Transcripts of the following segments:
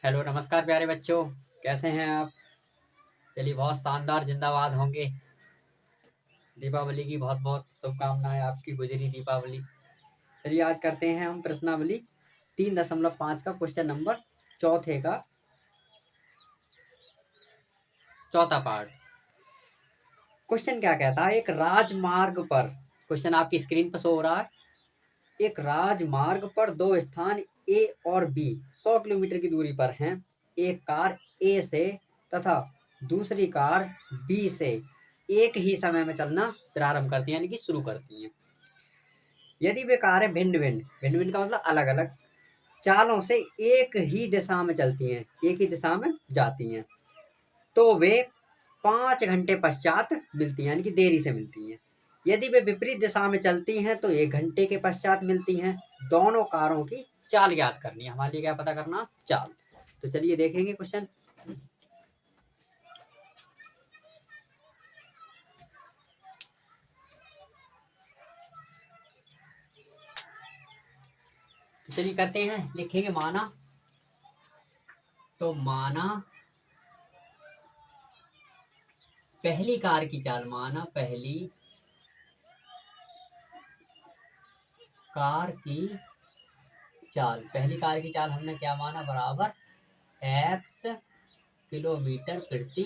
Hello नमस्कार प्यारे बच्चों, कैसे हैं आप। चलिए बहुत शानदार जिंदाबाद होंगे। दीपावली की बहुत बहुत शुभकामनाएं, आपकी गुजरी दीपावली। चलिए आज करते हैं हम प्रश्नावली 3.5 का क्वेश्चन नंबर चौथे का चौथा पार्ट। क्वेश्चन क्या कहता है, एक राजमार्ग पर, क्वेश्चन आपकी स्क्रीन पर शो हो रहा है। एक राजमार्ग पर दो स्थान ए और बी 100 किलोमीटर की दूरी पर हैं। एक कार ए से तथा दूसरी कार बी से एक ही समय में चलना प्रारंभ करती हैं, यानी कि शुरू करती हैं। यदि वे कारें भिन्न भिन्न भिन्न भिन्न का मतलब अलग अलग चालों से एक ही दिशा में चलती हैं, एक ही दिशा में जाती हैं, तो वे 5 घंटे पश्चात मिलती हैं, यानी कि देरी से मिलती हैं। यदि वे विपरीत दिशा में चलती हैं तो 1 घंटे के पश्चात मिलती हैं। दोनों कारों की चाल याद करनी है, हमारे लिए क्या पता करना, चाल। तो चलिए देखेंगे क्वेश्चन। तो चलिए करते हैं, लिखेंगे माना। तो माना पहली कार की चाल, माना पहली कार की चाल, पहली कार की चाल हमने क्या माना, बराबर x किलोमीटर प्रति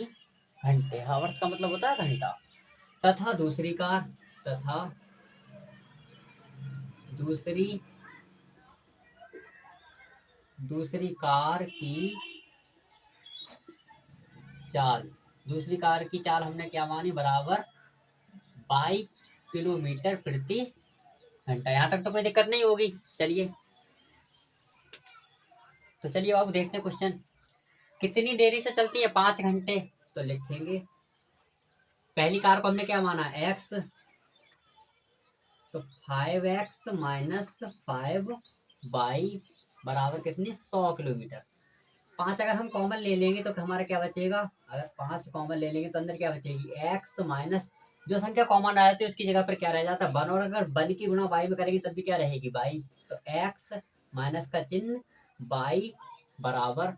घंटे। हावर्स का मतलब होता है घंटा। तथा दूसरी कार, तथा दूसरी कार की चाल, दूसरी कार की चाल हमने क्या मानी, बराबर 22 किलोमीटर प्रति घंटा। यहाँ तक तो कोई दिक्कत नहीं होगी। चलिए तो चलिए अब देखते हैं क्वेश्चन। कितनी देरी से चलती है, 5 घंटे। तो लिखेंगे पहली कार को हमने क्या माना, x, तो 5x माइनस 5y बराबर कितनी, 100 किलोमीटर। 5 अगर हम कॉमन ले लेंगे तो हमारा क्या बचेगा, अगर 5 कॉमन ले लेंगे तो अंदर क्या बचेगी, x माइनस जो संख्या कॉमन आ जाती है उसकी जगह पर क्या रह जाता है, 1। और अगर 1 की गुणा y में करेंगे तब भी क्या रहेगी, y। तो x माइनस का चिन्ह y बराबर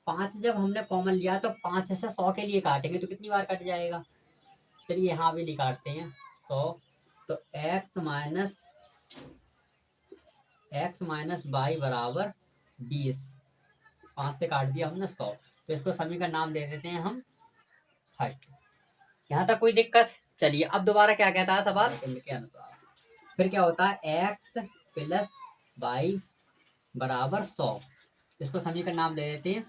5। जब हमने कॉमन लिया तो 5 से 100 के लिए काटेंगे तो कितनी बार कट जाएगा। चलिए यहाँ भी निकालते हैं 100। तो x माइनस y बराबर 20। 5 से काट दिया हमने 100, तो इसको समीकरण नाम दे देते हैं हम फर्स्ट। यहाँ तक कोई दिक्कत। चलिए अब दोबारा क्या कहता है सवाल, इनके अनुसार फिर क्या होता है, x प्लस y बराबर 100, इसको समीकरण नाम दे देते हैं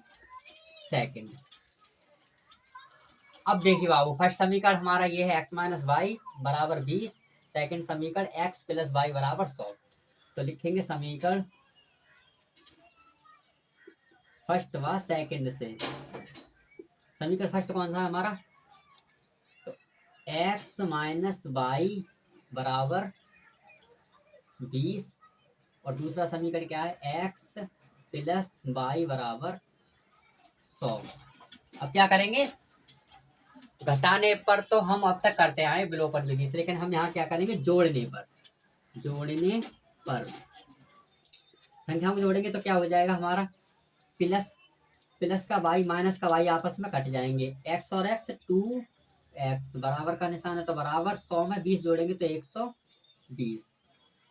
सेकंड। अब देखिए बाबू, फर्स्ट समीकरण हमारा ये है x माइनस वाई बराबर 20। सेकंड समीकरण x प्लस वाई बराबर 100। तो लिखेंगे समीकरण फर्स्ट व सेकंड से। समीकरण फर्स्ट कौन सा है हमारा, तो x माइनस वाई बराबर 20 और दूसरा समीकरण क्या है, x प्लस वाई बराबर 100। अब क्या करेंगे, घटाने पर तो हम अब तक करते आए विलोपन विधि से, लेकिन हम यहाँ क्या करेंगे, जोड़ने पर संख्या को जोड़ेंगे तो क्या हो जाएगा हमारा, प्लस का y माइनस का y आपस में कट जाएंगे। x और x 2x बराबर का निशान है, तो बराबर 100 में 20 जोड़ेंगे तो 120।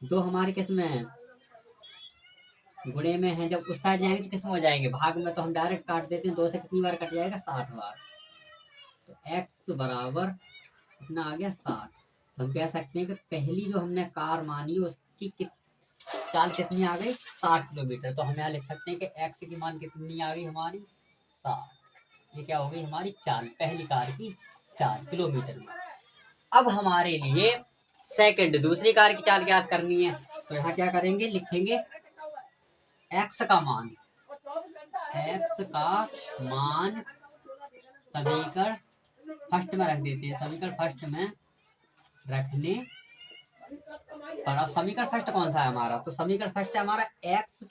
दो हमारे किस में है, गुणे में है। जब उस साइड जाएंगे तो किस में हो जाएंगे, भाग में। तो हम डायरेक्ट काट देते हैं, 2 से कितनी बार कट जाएगा, 60 बार। तो x बराबर कितना आ गया, 60। तो हम कह सकते हैं कि पहली जो हमने कार मानी उसकी चाल कितनी आ गई, 60 किलोमीटर। तो हम यहाँ लिख सकते हैं कि x की मान कितनी आ गई हमारी, 60। ये क्या हो गई हमारी चाल, पहली कार की चाल किलोमीटर में। अब हमारे लिए सेकंड दूसरी कार की चाल याद करनी है। तो यहाँ क्या करेंगे, लिखेंगे x का मान समीकरण फर्स्ट में रख देते हैं, समीकरण फर्स्ट में रखने पर। अब समीकरण फर्स्ट कौन सा है हमारा, तो समीकरण फर्स्ट है हमारा x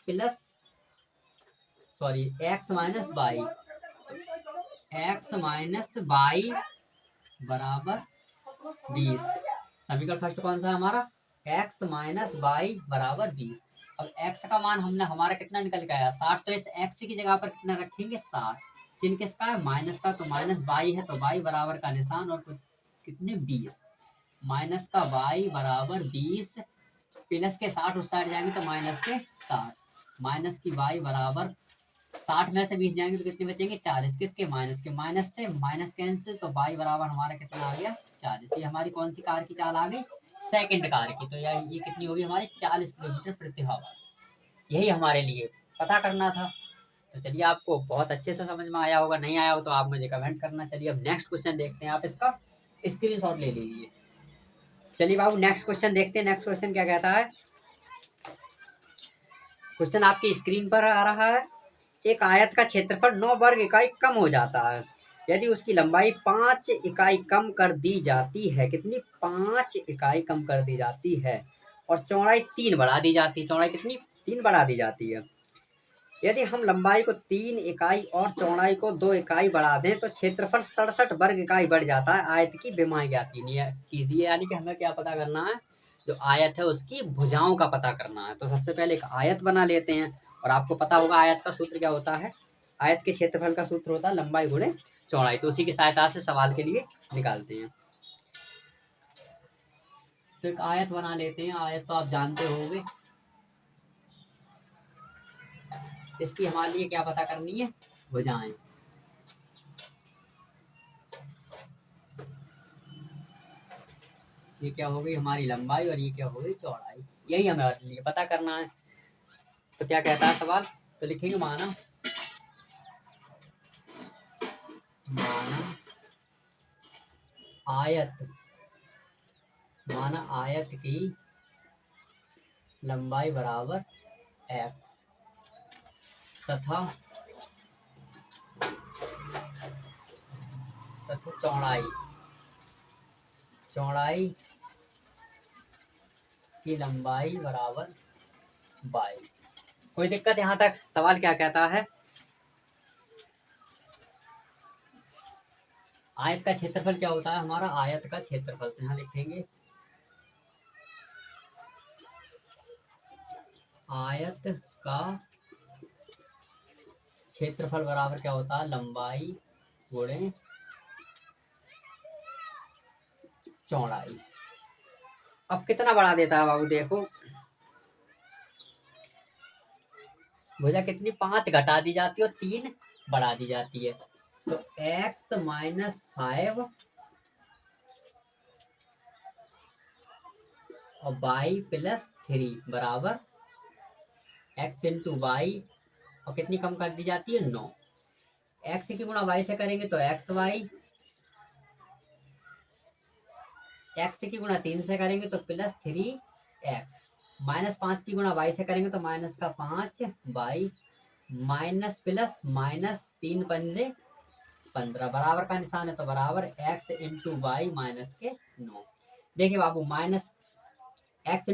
minus Y, x minus Y बराबर 20। समीकरण फर्स्ट कौन सा है हमारा, x माइनस वाई बराबर 20। अब x का मान हमने हमारा कितना निकल के आया 60, तो इस x की जगह पर कितना रखेंगे 60। चिन्ह किसका है माइनस का, तो माइनस y है, तो y बराबर का निशान और कितने 20, माइनस का y बराबर 20 प्लस के 60 उस साइड जाएंगे तो माइनस के 60, माइनस की y बराबर 60 में से 20 जाएंगे तो कितने बचेंगे 40, किसके माइनस के, माइनस से माइनस कैंसिल, तो y बराबर हमारा कितना आ गया 40। ये हमारी कौन सी कार की चाल आ गई, सेकंड कार की। तो ये कितनी होगी हमारी 40 किलोमीटर प्रति आवर्स। यही हमारे लिए पता करना था। तो चलिए आपको बहुत अच्छे से समझ में आया होगा, नहीं आया हो तो आप मुझे कमेंट करना। चलिए अब नेक्स्ट क्वेश्चन देखते हैं, आप इसका स्क्रीनशॉट ले लीजिए। चलिए बाबू नेक्स्ट क्वेश्चन देखते हैं। नेक्स्ट क्वेश्चन क्या कहता है, क्वेश्चन आपकी स्क्रीन पर आ रहा है। एक आयत का क्षेत्रफल 9 वर्ग इकाई कम हो जाता है यदि उसकी लंबाई 5 इकाई कम कर दी जाती है। कितनी, 5 इकाई कम कर दी जाती है और चौड़ाई 3 बढ़ा दी जाती है। चौड़ाई कितनी, 3 बढ़ा दी जाती है। यदि हम लंबाई को 3 इकाई और चौड़ाई को 2 इकाई बढ़ा दें तो क्षेत्रफल 67 वर्ग इकाई बढ़ जाता है। आयत की विमाएं ज्ञात कीजिए। यानी कि हमें क्या पता करना है, जो आयत है उसकी भुजाओं का पता करना है। तो सबसे पहले एक आयत बना लेते हैं, और आपको पता होगा आयत का सूत्र क्या होता है। आयत के क्षेत्रफल का सूत्र होता है लंबाई गुणे चौड़ाई। तो उसी की सहायता से सवाल के लिए निकालते हैं। तो एक आयत बना लेते हैं। आयत तो आप जानते होंगे, इसकी हमारे लिए क्या पता करनी है, भुजाएं। ये क्या हो गई हमारी लंबाई और ये क्या हो गई चौड़ाई, यही हमें लिए पता करना है। तो क्या कहता है सवाल, तो लिखेंगे माना आयत की लंबाई बराबर x तथा चौड़ाई की लंबाई बराबर y। कोई दिक्कत यहाँ तक? सवाल क्या कहता है, आयत का क्षेत्रफल क्या होता है हमारा, आयत का क्षेत्रफल। तो यहाँ लिखेंगे आयत का क्षेत्रफल बराबर क्या होता है, लंबाई गुणे चौड़ाई। अब कितना बढ़ा देता है बाबू, देखो भुजा कितनी, 5 घटा दी जाती है और 3 बढ़ा दी जाती है। तो x माइनस 5 और y प्लस 3 बराबर x इंटू वाई, और कितनी कम कर दी जाती है 9। x की गुणा y से करेंगे तो xy, x की गुणा 3 से करेंगे तो प्लस 3x, माइनस 5 की गुणा y से करेंगे तो माइनस का 5y, माइनस प्लस माइनस 3 पंजे 15 बराबर का निशान है, तो बराबर x इंटू वाई माइनस के 9। देखिए बाबू माइनस x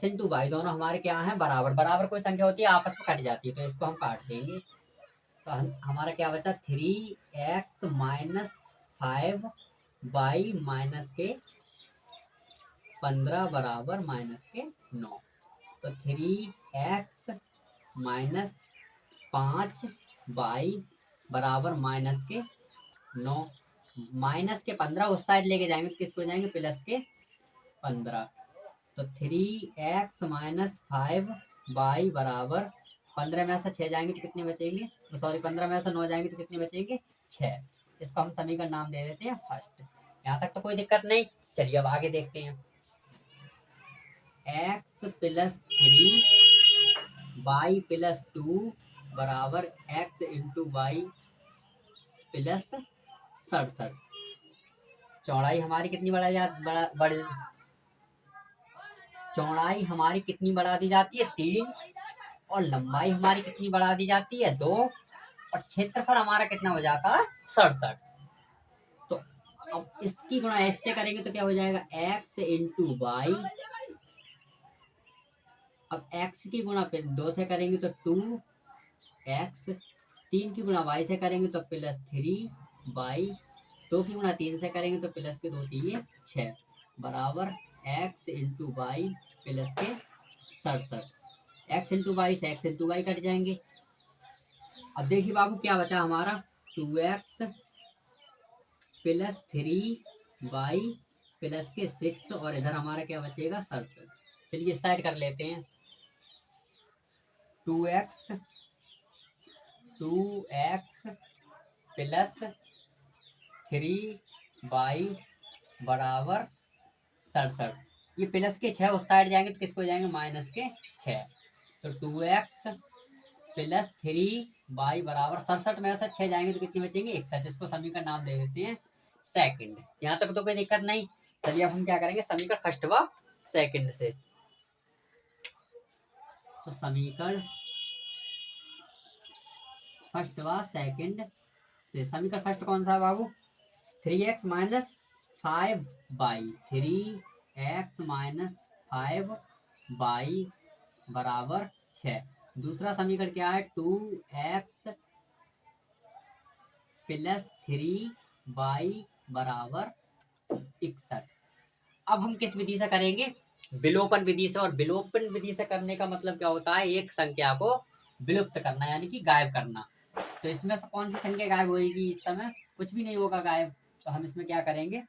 इंटू वाई दोनों हमारे क्या हैं, बराबर। बराबर कोई संख्या होती है आपस में कट जाती है, तो इसको हम काट देंगे। तो हमारा क्या बचा, 3x माइनस 5y माइनस के 15 बराबर माइनस के 9। तो 3x माइनस 5y बराबर माइनस के 9। माइनस के 15 उस साइड लेके जाएंगे तो किसको जाएंगे, प्लस के 15। तो 3x माइनस 5y बराबर 15 में से 6 जाएंगे तो कितने बचेंगे, सॉरी 15 में से 9 जाएंगे तो कितने बचेंगे 6। इसको हम समीकरण नाम दे देते हैं फर्स्ट। यहाँ तक तो कोई दिक्कत नहीं। चलिए अब आगे देखते हैं। x प्लस 3 y प्लस 2 बराबर x इंटू वाई प्लस 67। चौड़ाई हमारी कितनी चौड़ाई हमारी कितनी बढ़ा दी जाती है 3, और लंबाई हमारी कितनी बढ़ा दी जाती है 2, और क्षेत्रफल हमारा कितना हो जाता है 67। तो अब इसकी गुणा इससे करेंगे तो क्या हो जाएगा, x इंटू वाई। अब x की गुणा 2 से करेंगे तो 2x, 3 की गुणा y से करेंगे तो प्लस 3y, 2 की गुणा 3 से करेंगे तो प्लस के 2 3 6 बराबर x इंटू वाई प्लस के 67। एक्स इंटू वाई से एक्स इंटू वाई कट जाएंगे। अब देखिए बाबू क्या बचा हमारा, 2x प्लस 3y प्लस के 6 और इधर हमारा क्या बचेगा 67। चलिए स्टार्ट कर लेते हैं। 2x प्लस 3y बराबर 67। ये प्लस के 6 उस साइड जाएंगे तो किसको जाएंगे, माइनस के 6। तो 2x प्लस 3y बराबर 67 में से 6 जाएंगे तो कितनी बचेंगे, 61। इसको समीकरण नाम दे देते हैं सेकंड। यहाँ तक तो कोई दिक्कत नहीं। चलिए अब हम क्या करेंगे, समीकरण फर्स्ट व सेकंड से। तो समीकरण फर्स्ट व सेकंड से, समीकरण फर्स्ट कौन सा है बाबू, 3x minus 5y, 3x minus 5y बराबर 6। दूसरा समीकरण क्या है, 2x प्लस 3y बराबर 61। अब हम किस विधि से करेंगे, विलोपन विधि से। और विलोपन विधि से करने का मतलब क्या होता है, एक संख्या को विलुप्त करना यानी कि गायब करना। तो इसमें से कौन सी संख्या गायब होगी, इस समय कुछ भी नहीं होगा गायब। तो हम इसमें क्या करेंगे,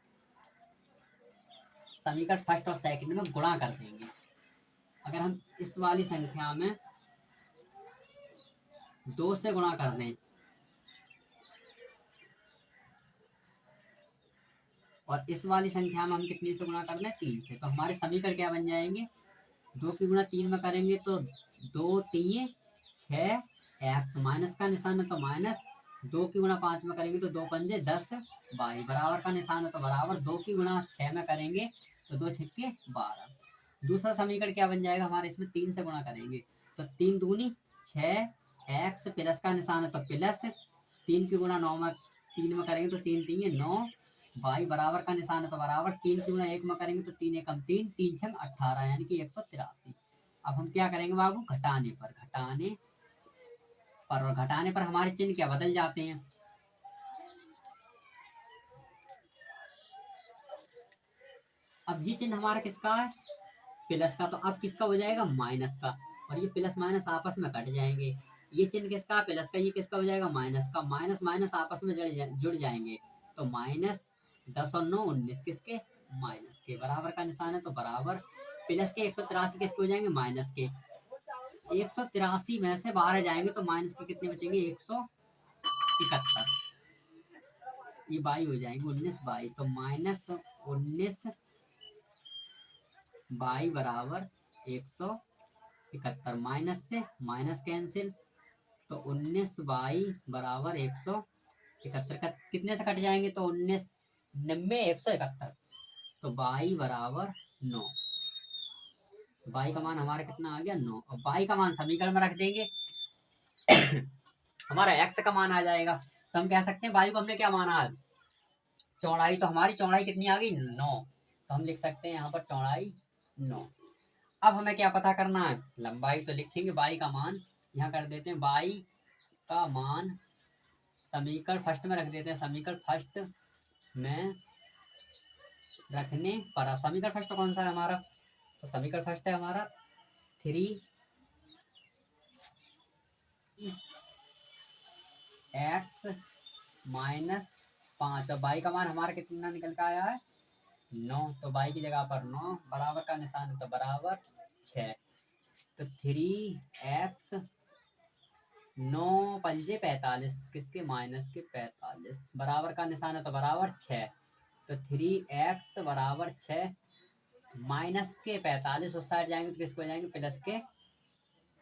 समीकरण फर्स्ट और सेकंड में गुणा कर देंगे। अगर हम इस वाली संख्या में 2 से गुणा कर दें और इस वाली संख्या में हम कितने से गुणा कर दें, 3 से, तो हमारे समीकरण क्या बन जाएंगे, 2 की गुणा 3 में करेंगे तो 2 3 6 एक्स, माइनस का निशान है तो माइनस, 2 की गुणा 5 में करेंगे तो 2 पंजे 10 वाई, बराबर का निशान है तो बराबर, 2 की गुणा 6 में करेंगे तो 2 छक्के 12। दूसरा समीकरण क्या बन जाएगा हमारे, इसमें 3 से गुणा करेंगे तो 3 दूनी 6 एक्स, प्लस का निशान है तो प्लस, 3 की गुणा 9 में 3 में करेंगे तो 3 3 9 वाई, बराबर का निशान है तो बराबर, 3 की गुणा 1 में करेंगे तो 3 एकम 3, 3 छंग 18 यानी कि 183। अब हम क्या करेंगे बाबू, घटाने पर और घटाने पर हमारे चिन्ह क्या बदल जाते हैं। अब ये चिन्ह हमारा किसका है, प्लस का, तो अब किसका हो जाएगा, माइनस का। और ये प्लस माइनस आपस में कट जाएंगे। ये चिन्ह किसका, प्लस का, ये किसका हो जाएगा, माइनस का। माइनस माइनस आपस में जुड़ जाएंगे तो माइनस 10 और 9 19, किसके, माइनस के। बराबर का निशान है तो बराबर, प्लस के 183 किसके हो जाएंगे, माइनस के। 183 में से 12 जाएंगे तो माइनस के कितने बचेंगे, 171। ये बाई हो जाएंगे 19 बाई, तो माइनस 19 बाई बराबर 171। माइनस से माइनस कैंसिल, तो 19 बाई बराबर 171 का कितने से कट जाएंगे, तो 19 90 171, तो बाई बराबर 9। बाई का मान हमारा कितना आ गया, 9। और बाई का मान समीकरण में रख देंगे हमारा एक्स का मान आ जाएगा। तो हम कह सकते हैं बाई को हमने क्या माना, चौड़ाई। तो हमारी चौड़ाई कितनी आ गई, 9। तो हम लिख सकते हैं यहाँ पर चौड़ाई 9। अब हमें क्या पता करना है, लंबाई। तो लिखेंगे बाई का मान, यहाँ कर देते हैं बाई का मान समीकरण फर्स्ट में रख देते हैं। समीकरण फर्स्ट में रखने पर, समीकरण फर्स्ट कौन सा है हमारा, तो समीकरण फर्स्ट है हमारा 3x माइनस 5। और बाई का मान हमारा कितना निकल के आया है, 9। तो बाई की जगह पर 9, बराबर का निशान तो बराबर 6। तो 3x 9 पंजे 45, किसके, माइनस के 45, बराबर का निशान है तो बराबर 6। तो 3x बराबर 6 माइनस के 45, उस साइड जाएंगे तो किसको जाएंगे, प्लस के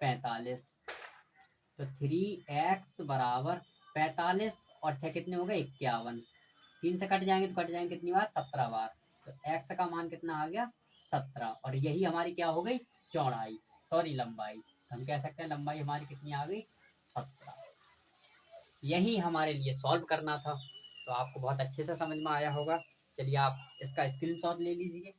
45। तो 3x बराबर 45 और 6 कितने हो गए, 51। 3 से कट जाएंगे तो कट जाएंगे कितनी बार, 17 बार। तो x का मान कितना आ गया, 17। और यही हमारी क्या हो गई, चौड़ाई, सॉरी लंबाई। तो हम कह सकते हैं लंबाई हमारी कितनी आ गई, 17। यही हमारे लिए सॉल्व करना था। तो आपको बहुत अच्छे से समझ में आया होगा। चलिए आप इसका स्क्रीनशॉट ले लीजिए।